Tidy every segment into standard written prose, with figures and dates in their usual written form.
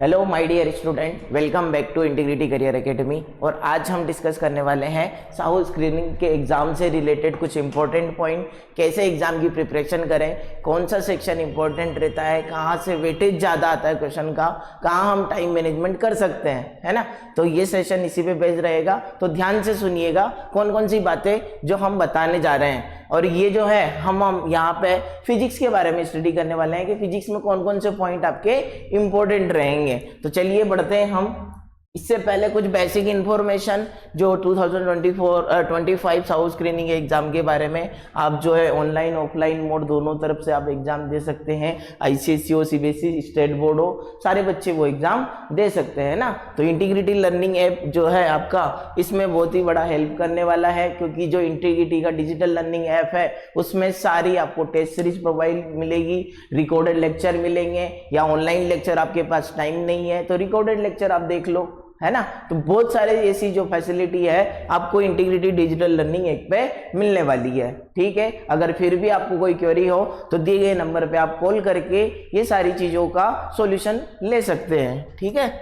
Hello my dear student, welcome back to Integrity Career Academy. और आज हम discuss करने वाले हैं साहू स्क्रीनिंग के एग्जाम से रिलेटेड कुछ इंपॉर्टेंट पॉइंट, कैसे एग्जाम की प्रिपरेशन करें, कौन सा सेक्शन इंपॉर्टेंट रहता है, कहाँ से वेटेज ज़्यादा आता है क्वेश्चन का, कहाँ हम टाइम मैनेजमेंट कर सकते हैं, है ना। तो ये सेशन इसी पे बेस्ड रहेगा, तो ध्यान से सुनिएगा कौन कौन सी बातें जो हम बताने जा रहे हैं। और ये जो है हम यहाँ पे फिजिक्स के बारे में स्टडी करने वाले हैं कि फिजिक्स में कौन कौन से पॉइंट आपके इंपॉर्टेंट रहेंगे। तो चलिए बढ़ते हैं हम। इससे पहले कुछ बेसिक इन्फॉर्मेशन जो 2024-25 साहू स्क्रीनिंग एग्जाम के बारे में, आप जो है ऑनलाइन ऑफलाइन मोड दोनों तरफ से आप एग्जाम दे सकते हैं। आईसीएसई हो, सीबीएसई, स्टेट बोर्ड हो, सारे बच्चे वो एग्जाम दे सकते हैं ना। तो इंटीग्रिटी लर्निंग ऐप जो है आपका, इसमें बहुत ही बड़ा हेल्प करने वाला है, क्योंकि जो इंटीग्रिटी का डिजिटल लर्निंग ऐप है उसमें सारी आपको टेस्ट सीरीज प्रोवाइड मिलेगी, रिकॉर्डेड लेक्चर मिलेंगे, या ऑनलाइन लेक्चर आपके पास टाइम नहीं है तो रिकॉर्डेड लेक्चर आप देख लो, है ना। तो बहुत सारे ऐसी जो फैसिलिटी है आपको इंटीग्रिटी डिजिटल लर्निंग ऐप पे मिलने वाली है, ठीक है। अगर फिर भी आपको कोई क्वेरी हो तो दिए गए नंबर पे आप कॉल करके ये सारी चीजों का सॉल्यूशन ले सकते हैं, ठीक है।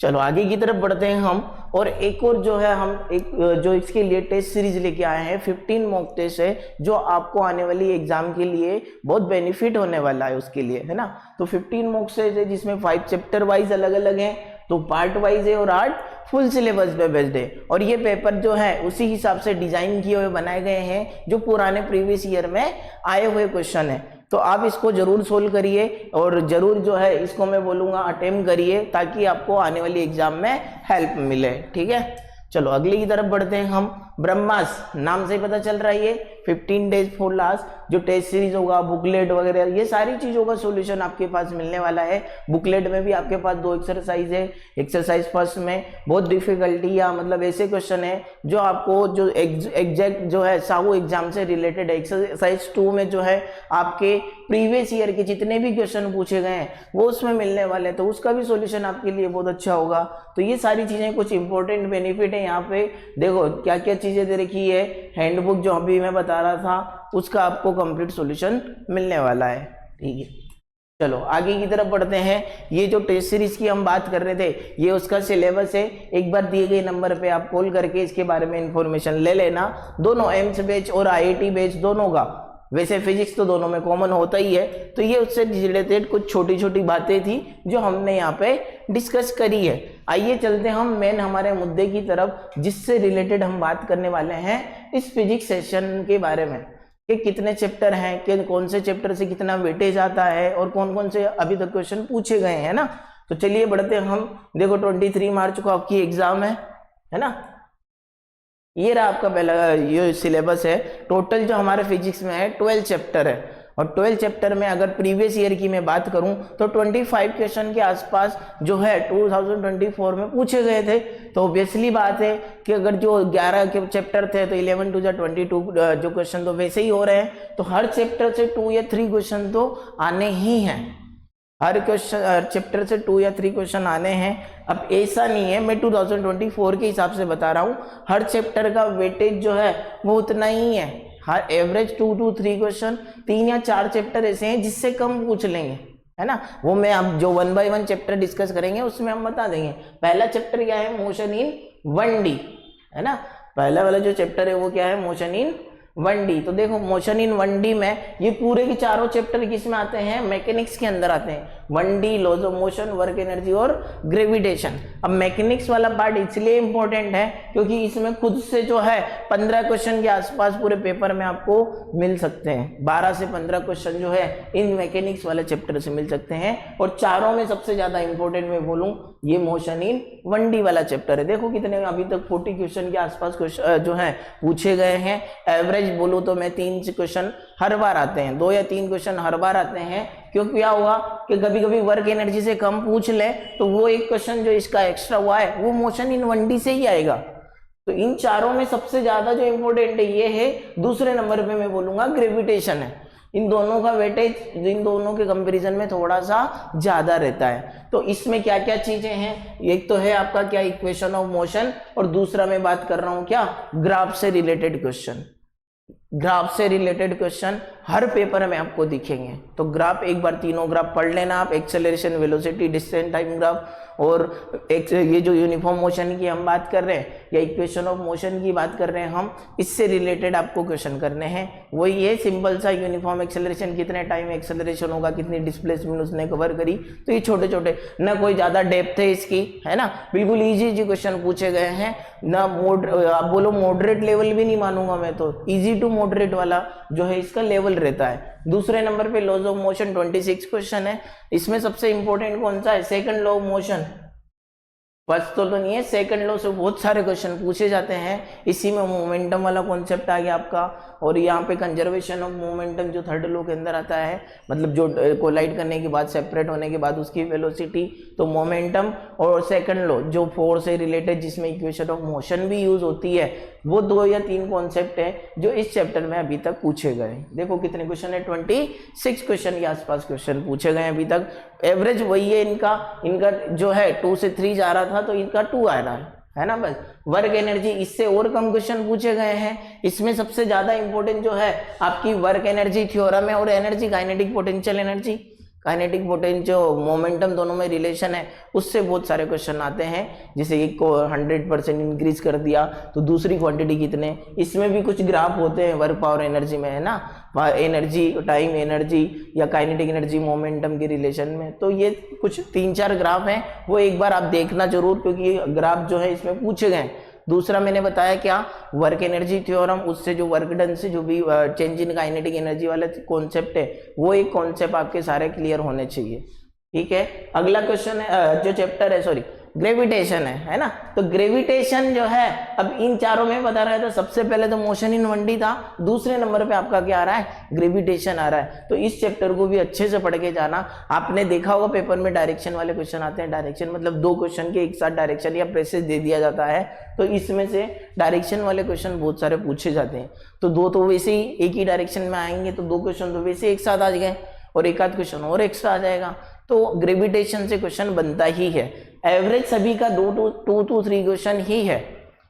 चलो आगे की तरफ बढ़ते हैं हम। और एक और जो है हम एक जो इसके लिए टेस्ट सीरीज लेके आए हैं, 15 मॉक टेस्ट है जो आपको आने वाली एग्जाम के लिए बहुत बेनिफिट होने वाला है उसके लिए, है ना। तो 15 मॉक टेस्ट है जिसमें 5 चैप्टर वाइज अलग अलग हैं, तो पार्ट वाइज है और 8 फुल सिलेबस पे बेस्ड है। और ये पेपर जो है उसी हिसाब से डिजाइन किए हुए बनाए गए हैं जो पुराने प्रीवियस ईयर में आए हुए क्वेश्चन है। तो आप इसको जरूर सोल्व करिए और जरूर जो है इसको मैं बोलूँगा अटेम्प्ट करिए, ताकि आपको आने वाली एग्जाम में हेल्प मिले, ठीक है। चलो अगली की तरफ बढ़ते हैं हम। ब्रह्मास्त्र नाम से ही पता चल रहा है ये 15 डेज फॉर लास्ट जो टेस्ट सीरीज होगा, बुकलेट वगैरह, ये सारी चीजों का सॉल्यूशन आपके पास मिलने वाला है। बुकलेट में भी आपके पास 2 एक्सरसाइज है। एक्सरसाइज फर्स्ट में बहुत डिफिकल्टी या मतलब ऐसे क्वेश्चन है जो आपको जो एग्जैक्ट जो है साहू एग्जाम से रिलेटेड है। एक्सरसाइज 2 में जो है आपके प्रीवियस ईयर के जितने भी क्वेश्चन पूछे गए हैं वो उसमें मिलने वाले हैं, तो उसका भी सॉल्यूशन आपके लिए बहुत अच्छा होगा। तो ये सारी चीजें कुछ इंपॉर्टेंट बेनिफिट है। यहाँ पे देखो क्या क्या चीजें दे रखी है, हैंडबुक जो अभी मैं बता रहा था उसका आपको कंप्लीट सॉल्यूशन मिलने वाला है, ठीक है। चलो आगे की तरफ बढ़ते हैं। ये जो टेस्ट सीरीज की हम बात कर रहे थे ये उसका सिलेबस है। एक बार दिए गए नंबर पे आप कॉल करके इसके बारे में इंफॉर्मेशन ले लेना। दोनों एम्स बैच और आईआईटी बैच दोनों का, वैसे फिजिक्स तो दोनों में कॉमन होता ही है, तो ये उससे रिलेटेड कुछ छोटी छोटी बातें थी जो हमने यहाँ पे डिस्कस करी है। आइए चलते हम मेन हमारे मुद्दे की तरफ, जिससे रिलेटेड हम बात करने वाले हैं इस फिजिक्स सेशन के बारे में कि कितने चैप्टर हैं, कि कौन से चैप्टर से कितना वेटेज आता है और कौन कौन से अभी तक क्वेश्चन पूछे गए हैं ना। तो चलिए बढ़ते हैं हम। देखो 23 मार्च को आपकी एग्जाम है ना। ये रहा आपका पहला ये सिलेबस है। टोटल जो हमारे फिजिक्स में है 12 चैप्टर है, और 12 चैप्टर में अगर प्रीवियस ईयर की मैं बात करूं तो 25 क्वेश्चन के आसपास जो है 2024 में पूछे गए थे। तो ऑब्वियसली बात है कि अगर जो 11 के चैप्टर थे तो 11 टू 22 जो क्वेश्चन तो वैसे ही हो रहे हैं, तो हर चैप्टर से 2 या 3 क्वेश्चन तो आने ही हैं। हर चैप्टर से 2 या 3 क्वेश्चन आने हैं। अब ऐसा नहीं है, मैं 2024 के हिसाब से बता रहा हूँ, हर चैप्टर का वेटेज जो है वो उतना ही है। हर एवरेज 2 to 3 क्वेश्चन, 3 या 4 चैप्टर ऐसे हैं जिससे कम पूछ लेंगे, है ना। वो मैं अब जो 1 by 1 चैप्टर डिस्कस करेंगे उसमें हम बता देंगे। पहला चैप्टर क्या है, मोशन इन 1D, है ना। पहला वाला जो चैप्टर है वो क्या है, मोशन इन 1D। तो देखो मोशन इन 1D में ये पूरे के चारों चैप्टर किस में आते हैं, मैकेनिक्स के अंदर आते हैं। 1D laws of motion, work energy और ग्रेविटेशन। अब मैकेनिक्स वाला पार्ट इसलिए इंपॉर्टेंट है क्योंकि इसमें खुद से जो है 15 क्वेश्चन के आसपास पूरे पेपर में आपको मिल सकते हैं। 12 से 15 क्वेश्चन जो है इन मैकेनिक्स वाले चैप्टर से मिल सकते हैं। और चारों में सबसे ज्यादा इंपॉर्टेंट मैं बोलूं ये मोशन इन 1D वाला चैप्टर है। देखो कितने अभी तक 40 क्वेश्चन के आसपास जो है पूछे गए हैं। एवरेज बोलूं तो मैं 3 क्वेश्चन हर बार आते हैं, 2 या 3 क्वेश्चन हर बार आते हैं। क्योंकि क्या हुआ कि कभी कभी वर्क एनर्जी से कम पूछ ले तो वो एक क्वेश्चन जो इसका एक्स्ट्रा हुआ है वो मोशन इन 1D से ही आएगा। तो इन चारों में सबसे ज्यादा जो इंपॉर्टेंट है ये है। दूसरे नंबर पे मैं बोलूंगा ग्रेविटेशन है। इन दोनों का वेटेज इन दोनों के कंपैरिजन में थोड़ा सा ज्यादा रहता है। तो इसमें क्या क्या चीजें हैं, एक तो है आपका क्या इक्वेशन ऑफ मोशन, और दूसरा मैं बात कर रहा हूं क्या, ग्राफ से रिलेटेड क्वेश्चन। ग्राफ से रिलेटेड क्वेश्चन हर पेपर में आपको दिखेंगे। तो ग्राफ एक बार तीनों ग्राफ पढ़ लेना आप, acceleration, velocity, distance, time graph, और ये जो यूनिफॉर्म मोशन की हम बात कर रहे हैं या इक्वेशन ऑफ मोशन की बात कर रहे हैं हम, इससे रिलेटेड आपको क्वेश्चन करने हैं। वही है सिंपल सा, यूनिफॉर्म एक्सेलरेशन कितने टाइम एक्सेलरेशन होगा, कितनी डिस्प्लेसमेंट उसने कवर करी। तो ये छोटे छोटे, ना कोई ज़्यादा डेप्थ है इसकी, है ना, बिल्कुल इजी क्वेश्चन पूछे गए हैं ना। आप बोलो मॉडरेट लेवल भी नहीं मानूंगा मैं, तो इजी टू मॉडरेट वाला जो है इसका लेवल रहता है। दूसरे नंबर पे लॉज ऑफ मोशन 26 क्वेश्चन है। इसमें सबसे इंपॉर्टेंट कौन सा है? Second law of motion. First तो नहीं है, सेकंड लॉ से बहुत सारे क्वेश्चन पूछे जाते हैं। इसी में मोमेंटम वाला कॉन्सेप्ट आ गया आपका, और यहाँ पे कंजर्वेशन ऑफ मोमेंटम जो थर्ड लॉ के अंदर आता है, मतलब जो कोलाइड करने के बाद, सेपरेट होने के बाद उसकी वेलोसिटी, तो मोमेंटम। और सेकंड लॉ जो फोर्स से रिलेटेड, जिसमें इक्वेशन ऑफ मोशन भी यूज होती है, वो 2 या 3 कॉन्सेप्ट है जो इस चैप्टर में अभी तक पूछे गए। देखो कितने क्वेश्चन है, 26 क्वेश्चन के आसपास क्वेश्चन पूछे गए अभी तक। एवरेज वही है इनका जो है 2 से 3 जा रहा था, तो इनका 2 आ रहा है ना। बस वर्क एनर्जी, इससे और कम क्वेश्चन पूछे गए हैं। इसमें सबसे ज्यादा इंपॉर्टेंट जो है आपकी वर्क एनर्जी थ्योरम है, और energy kinetic potential energy, kinetic potential momentum दोनों में रिलेशन है, उससे बहुत सारे क्वेश्चन आते हैं। जैसे एक को 100% इंक्रीज कर दिया तो दूसरी क्वांटिटी कितने, इसमें भी कुछ ग्राफ होते हैं वर्क पावर एनर्जी में, है ना, एनर्जी, टाइम एनर्जी या काइनेटिक एनर्जी मोमेंटम के रिलेशन में। तो ये कुछ 3-4 ग्राफ हैं, वो एक बार आप देखना जरूर, क्योंकि ग्राफ जो है इसमें पूछे गए। दूसरा मैंने बताया क्या, वर्क एनर्जी थ्योरम, उससे जो वर्क डन से जो भी चेंज इन काइनेटिक एनर्जी वाला कॉन्सेप्ट है, वो एक कॉन्सेप्ट आपके सारे क्लियर होने चाहिए। ठीक है, अगला क्वेश्चन है जो चैप्टर है, सॉरी, ग्रेविटेशन है ना। तो ग्रेविटेशन जो है, अब इन चारों में बता रहा है, तो सबसे पहले तो मोशन इन 1D था, दूसरे नंबर पे आपका क्या आ रहा है, ग्रेविटेशन आ रहा है। तो इस चैप्टर को भी अच्छे से पढ़ के जाना। आपने देखा होगा पेपर में डायरेक्शन वाले क्वेश्चन आते हैं, डायरेक्शन मतलब 2 क्वेश्चन के एक साथ डायरेक्शन या प्रेसेस दे दिया जाता है, तो इसमें से डायरेक्शन वाले क्वेश्चन बहुत सारे पूछे जाते हैं। तो 2 तो वैसे ही एक ही डायरेक्शन में आएंगे, तो 2 क्वेश्चन तो वैसे एक साथ आ गए, और एक आध क्वेश्चन और एक्स्ट्रा आ जाएगा। तो ग्रेविटेशन से क्वेश्चन बनता ही है। एवरेज सभी का 2 to 3 क्वेश्चन ही है,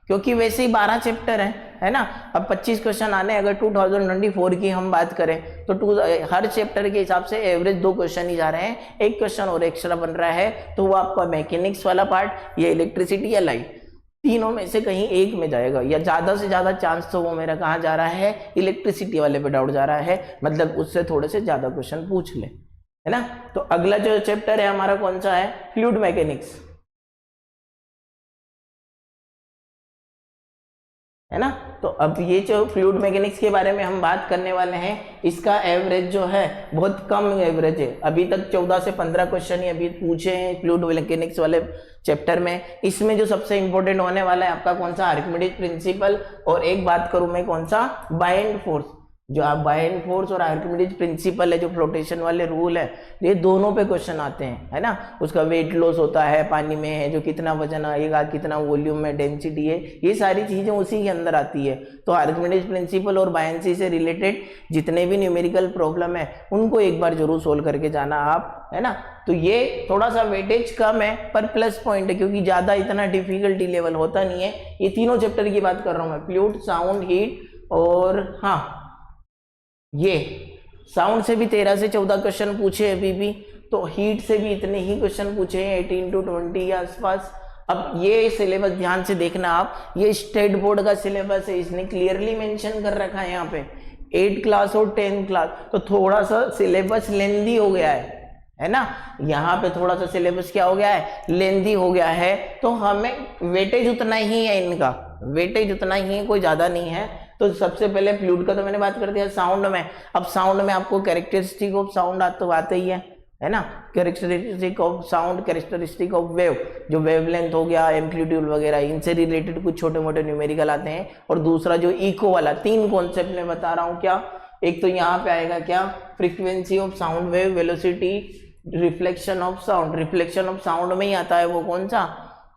क्योंकि वैसे ही 12 चैप्टर है ना। अब 25 क्वेश्चन आने, अगर 2024 की हम बात करें तो हर चैप्टर के हिसाब से एवरेज 2 क्वेश्चन ही जा रहे हैं, एक क्वेश्चन और एक्स्ट्रा बन रहा है। तो वो आपका मैकेनिक्स वाला पार्ट या इलेक्ट्रिसिटी या लाइट, तीनों में से कहीं एक में जाएगा, या ज्यादा से ज्यादा चांस तो वो मेरा कहाँ जा रहा है, इलेक्ट्रिसिटी वाले पे डाउट जा रहा है, मतलब उससे थोड़े से ज्यादा क्वेश्चन पूछ ले, है ना। तो अगला जो चैप्टर है हमारा कौन सा है, फ्लूइड मैकेनिक्स, है ना। तो अब ये जो फ्लूइड मैकेनिक्स के बारे में हम बात करने वाले हैं, इसका एवरेज जो है बहुत कम एवरेज है। अभी तक 14 से 15 क्वेश्चन ही अभी पूछे हैं फ्लूइड मैकेनिक्स वाले चैप्टर में। इसमें जो सबसे इंपॉर्टेंट होने वाला है आपका कौन सा, आर्किमिडीज प्रिंसिपल, और एक बात करूं मैं कौन सा, बायन फोर्स। जो आप बायन फोर्स और आर्किमिडीज प्रिंसिपल है, जो फ्लोटेशन वाले रूल है, ये दोनों पे क्वेश्चन आते हैं, है ना। उसका वेट लॉस होता है पानी में, है जो कितना वजन आएगा, कितना वॉल्यूम में डेंसिटी है, ये सारी चीजें उसी के अंदर आती है। तो आर्किमिडीज प्रिंसिपल और बायनसी से रिलेटेड जितने भी न्यूमेरिकल प्रॉब्लम है उनको एक बार जरूर सोल्व करके जाना आप, है ना। तो ये थोड़ा सा वेटेज कम है पर प्लस पॉइंट है, क्योंकि ज्यादा इतना डिफिकल्टी लेवल होता नहीं है। ये तीनों चैप्टर की बात कर रहा हूं मैं, फ्लूइड, साउंड, हीट, और हाँ ये साउंड से भी 13 से 14 क्वेश्चन पूछे अभी भी, तो हीट से भी इतने ही क्वेश्चन पूछे हैं, 18 to 20 के आसपास। अब ये सिलेबस ध्यान से देखना आप, ये स्टेट बोर्ड का सिलेबस है, इसने क्लियरली मेंशन कर रखा है यहाँ पे 8 क्लास और 10 क्लास। तो थोड़ा सा सिलेबस लेंदी हो गया है ना। यहाँ पे थोड़ा सा सिलेबस क्या हो गया है, लेंदी हो गया है। तो हमें वेटेज उतना ही है, इनका वेटेज उतना ही है, कोई ज्यादा नहीं है। तो सबसे पहले फ्लूइड का तो मैंने बात कर दिया। साउंड में, अब साउंड में आपको कैरेक्टरिस्टिक ऑफ साउंड तो आते ही है ना। Characteristic of sound, characteristic of wave, जो वेवलेंथ हो गया, एम्पलीट्यूड वगैरह, इनसे रिलेटेड कुछ छोटे मोटे न्यूमेरिकल आते हैं। और दूसरा जो इको वाला, 3 कॉन्सेप्ट में बता रहा हूँ क्या, एक तो यहाँ पे आएगा क्या, frequency of sound wave, velocity, reflection of sound. Reflection of sound में ही आता है वो कौन सा,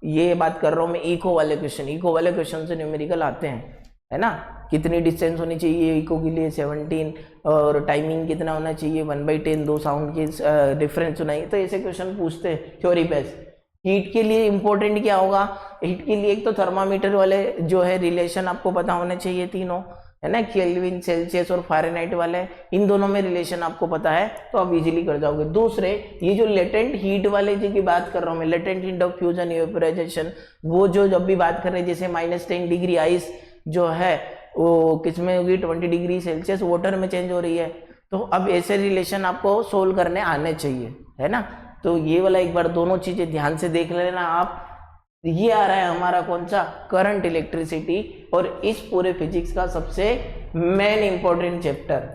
ये बात कर रहा हूँ मैं इको वाले क्वेश्चन। इको वाले क्वेश्चन से न्यूमेरिकल आते हैं, है ना। कितनी डिस्टेंस होनी चाहिए इको के लिए, 17, और टाइमिंग कितना होना चाहिए, 1/10, 2 साउंड की डिफरेंस होना है। तो ऐसे क्वेश्चन पूछते हैं थ्योरी बेस्ड। हीट के लिए इंपॉर्टेंट क्या होगा, हीट के लिए एक तो थर्मामीटर वाले जो है रिलेशन आपको पता होने चाहिए तीनों, है ना, केल्विन, सेल्सियस और फ़ारेनहाइट वाले, इन दोनों में रिलेशन आपको पता है तो आप इजीली कर जाओगे। दूसरे ये जो लेटेंट हीट वाले की बात कर रहा हूँ मैं, लेटेंट हीट ऑफ फ्यूजन इवेपोराइजेशन, वो जो जब भी बात कर रहे हैं जैसे -10 डिग्री आइस जो है वो किसमें होगी, 20 डिग्री सेल्सियस वाटर में चेंज हो रही है। तो अब ऐसे रिलेशन आपको सोल्व करने आने चाहिए, है ना। तो ये वाला एक बार दोनों चीजें ध्यान से देख लेना आप। ये आ रहा है हमारा कौन सा, करंट इलेक्ट्रिसिटी, और इस पूरे फिजिक्स का सबसे मेन इंपॉर्टेंट चैप्टर।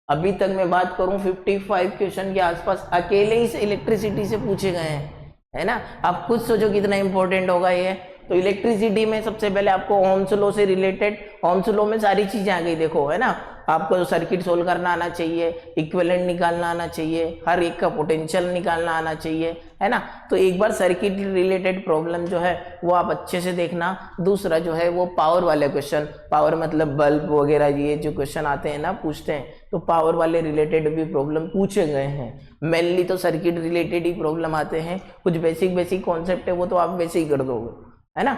अभी तक मैं बात करूं 55 क्वेश्चन के आसपास अकेले इस इलेक्ट्रिसिटी से पूछे गए हैं, है ना। आप खुद सोचो कितना इंपॉर्टेंट होगा ये। तो इलेक्ट्रिसिटी में सबसे पहले आपको ओम्स लॉ से रिलेटेड, ओम्स लॉ में सारी चीजें आ गई, देखो, है ना। आपको सर्किट सोल्व करना आना चाहिए, इक्विवेलेंट निकालना आना चाहिए, हर एक का पोटेंशियल निकालना आना चाहिए, है ना। तो एक बार सर्किट रिलेटेड प्रॉब्लम जो है वो आप अच्छे से देखना। दूसरा जो है वो पावर वाले क्वेश्चन, पावर मतलब बल्ब वगैरह, ये जो क्वेश्चन आते हैं ना, पूछते हैं, तो पावर वाले रिलेटेड भी प्रॉब्लम पूछे गए हैं। मेनली तो सर्किट रिलेटेड ही प्रॉब्लम आते हैं, कुछ बेसिक कॉन्सेप्ट है वो तो आप वैसे ही कर दोगे, है ना।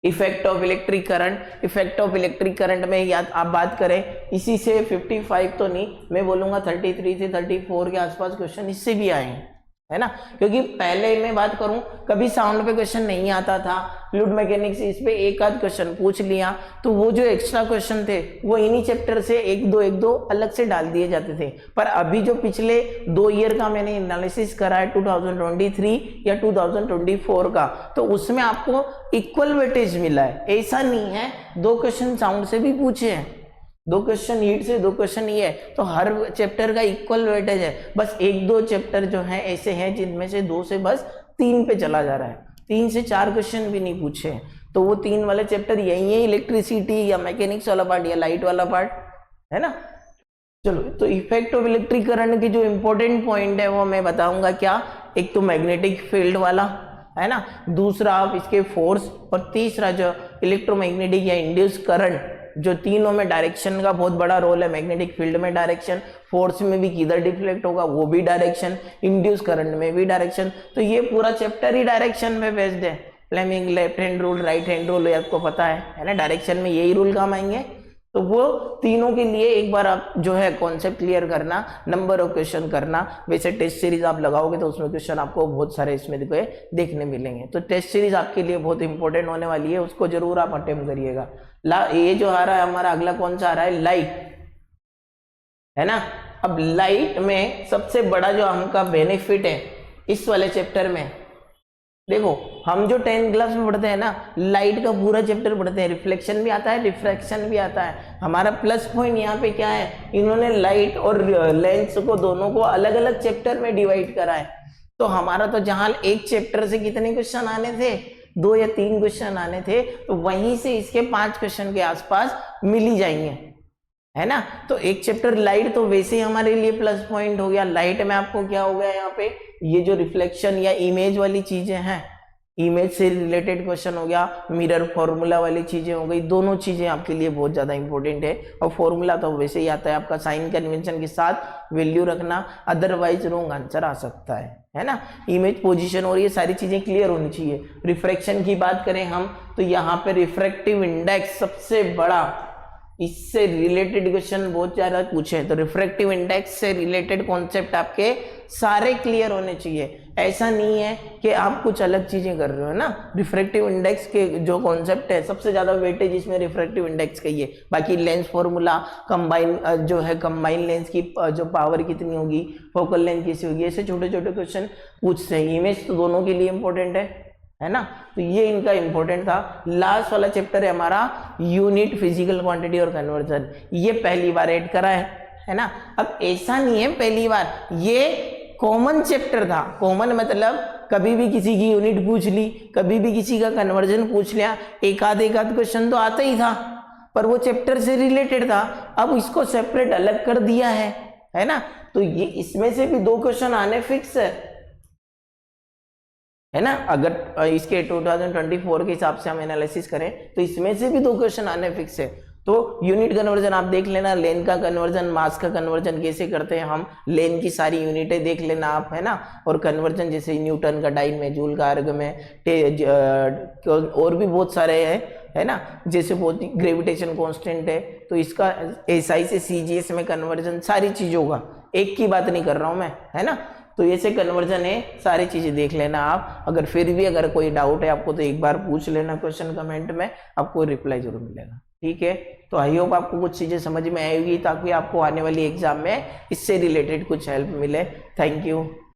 Effect of electric current, effect of electric current में याद आप बात करें, इसी से 55 तो नहीं, मैं बोलूंगा 33 से 34 के आसपास क्वेश्चन इससे भी आए हैं, है ना। क्योंकि पहले मैं बात करूं कभी साउंड पे क्वेश्चन नहीं आता था, फ्लूइड मैकेनिक्स इस पे एक आध क्वेश्चन पूछ लिया, तो वो जो एक्स्ट्रा क्वेश्चन थे वो इन्हीं चैप्टर से एक दो अलग से डाल दिए जाते थे। पर अभी जो पिछले 2 ईयर का मैंने एनालिसिस करा है 2023 या 2024 का, तो उसमें आपको इक्वल वेटेज मिला है। ऐसा नहीं है 2 क्वेश्चन साउंड से भी पूछे हैं, 2 क्वेश्चन हीट से, 2 क्वेश्चन ये, तो हर चैप्टर का इक्वल वेटेज है। बस 1-2 चैप्टर जो है ऐसे हैं जिनमें से 2 से बस 3 पे चला जा रहा है, 3 से 4 क्वेश्चन भी नहीं पूछे हैं। तो वो 3 वाले चैप्टर यही है, इलेक्ट्रिसिटी या मैकेनिक्स वाला पार्ट या लाइट वाला पार्ट, है ना। चलो, तो इफेक्ट ऑफ इलेक्ट्रिक करंट की जो इंपॉर्टेंट पॉइंट है वो मैं बताऊंगा क्या। एक तो मैग्नेटिक फील्ड वाला, है ना, दूसरा आप इसके फोर्स, और तीसरा जो इलेक्ट्रोमैग्नेटिक या इंड्यूस करंट, जो तीनों में डायरेक्शन का बहुत बड़ा रोल है। मैग्नेटिक फील्ड में डायरेक्शन, फोर्स में भी किधर डिफ्लेक्ट होगा वो भी डायरेक्शन, इंड्यूस करंट में भी डायरेक्शन। तो ये पूरा चैप्टर ही डायरेक्शन में बेस्ड है। Fleming left hand rule, right hand rule, आपको पता है ना, डायरेक्शन में यही रूल काम आएंगे। तो वो तीनों के लिए एक बार आप जो है कॉन्सेप्ट क्लियर करना, नंबर ऑफ क्वेश्चन करना। वैसे टेस्ट सीरीज आप लगाओगे तो उसमें क्वेश्चन आपको बहुत सारे इसमें देखने मिलेंगे। तो टेस्ट सीरीज आपके लिए बहुत इंपॉर्टेंट होने वाली है, उसको जरूर आप अटेम्प्ट करिएगा। ये जो आ रहा है हमारा अगला कौन सा आ रहा है, लाइट, है ना। अब लाइट में सबसे बड़ा जो हमका बेनिफिट है इस वाले चैप्टर में, देखो हम जो 10th क्लास में पढ़ते हैं ना, लाइट का पूरा चैप्टर पढ़ते हैं, रिफ्लेक्शन भी आता है, रिफ्रैक्शन भी आता है। हमारा प्लस पॉइंट यहाँ पे क्या है, इन्होंने लाइट और लेंस को दोनों को अलग अलग चैप्टर में डिवाइड करा है। तो हमारा तो जहां एक चैप्टर से कितने क्वेश्चन आने थे, 2 या 3 क्वेश्चन आने थे, तो वहीं से इसके 5 क्वेश्चन के आसपास मिल ही जाएंगे, है ना। तो एक चैप्टर लाइट तो वैसे ही हमारे लिए प्लस पॉइंट हो गया। लाइट में आपको क्या हो गया, यहाँ पे ये जो रिफ्लेक्शन या इमेज वाली चीजें हैं, इमेज से रिलेटेड क्वेश्चन हो गया, मिरर फॉर्मूला वाली चीजें हो गई, दोनों चीजें आपके लिए बहुत ज्यादा इंपॉर्टेंट है। और फॉर्मूला तो वैसे ही आता है आपका, साइन कन्वेंशन के साथ वैल्यू रखना, अदरवाइज रॉन्ग आंसर आ सकता है ना। इमेज पोजीशन और ये सारी चीजें क्लियर होनी चाहिए। रिफ्रैक्शन की बात करें हम, तो यहाँ पे रिफ्रैक्टिव इंडेक्स सबसे बड़ा, इससे रिलेटेड क्वेश्चन बहुत ज्यादा पूछे, तो रिफ्रैक्टिव इंडेक्स से रिलेटेड कॉन्सेप्ट आपके सारे क्लियर होने चाहिए। ऐसा नहीं है कि आप कुछ अलग चीजें कर रहे हो ना। रिफ्रैक्टिव इंडेक्स के जो कॉन्सेप्ट है सबसे ज्यादा वेटेज इसमें रिफ्रैक्टिव इंडेक्स का ही है। बाकी लेंस फॉर्मूला, कंबाइन जो है कंबाइन लेंस की जो पावर कितनी होगी, फोकल लेंथ कैसी होगी, ऐसे छोटे छोटे क्वेश्चन पूछते हैं। इमेज तो दोनों के लिए इंपॉर्टेंट है ना। तो ये इनका इंपॉर्टेंट था। लास्ट वाला चैप्टर है हमारा यूनिट फिजिकल क्वांटिटी और कन्वर्जन, ये पहली बार ऐड करा है ना। अब ऐसा नहीं है पहली बार, ये कॉमन चैप्टर था। कॉमन मतलब कभी भी किसी की यूनिट पूछ ली, कभी भी किसी का कन्वर्जन पूछ लिया, एक आध क्वेश्चन तो आता ही था, पर वो चैप्टर से रिलेटेड था। अब इसको सेपरेट अलग कर दिया है ना। तो ये इसमें से भी 2 क्वेश्चन आने फिक्स है ना। अगर इसके 2024 के हिसाब से हम एनालिसिस करें तो इसमें से भी 2 क्वेश्चन आने फिक्स है। तो यूनिट कन्वर्जन आप देख लेना, लेन का कन्वर्जन, मास का कन्वर्जन कैसे करते हैं हम, लेन की सारी यूनिटें देख लेना आप, है ना। और कन्वर्जन जैसे न्यूटन का डाइन में, जूल का अर्ग में, और भी बहुत सारे हैं, है ना। जैसे बहुत ग्रेविटेशन कांस्टेंट है, तो इसका एसआई से सीजीएस में कन्वर्जन, सारी चीजों का, एक की बात नहीं कर रहा हूं मैं, है ना। तो ऐसे कन्वर्जन है, सारी चीजें देख लेना आप। अगर फिर भी अगर कोई डाउट है आपको तो एक बार पूछ लेना क्वेश्चन कमेंट में, आपको रिप्लाई जरूर मिलेगा, ठीक है। तो आई होप आपको कुछ चीजें समझ में आएगी, ताकि आपको आने वाली एग्जाम में इससे रिलेटेड कुछ हेल्प मिले। Thank you.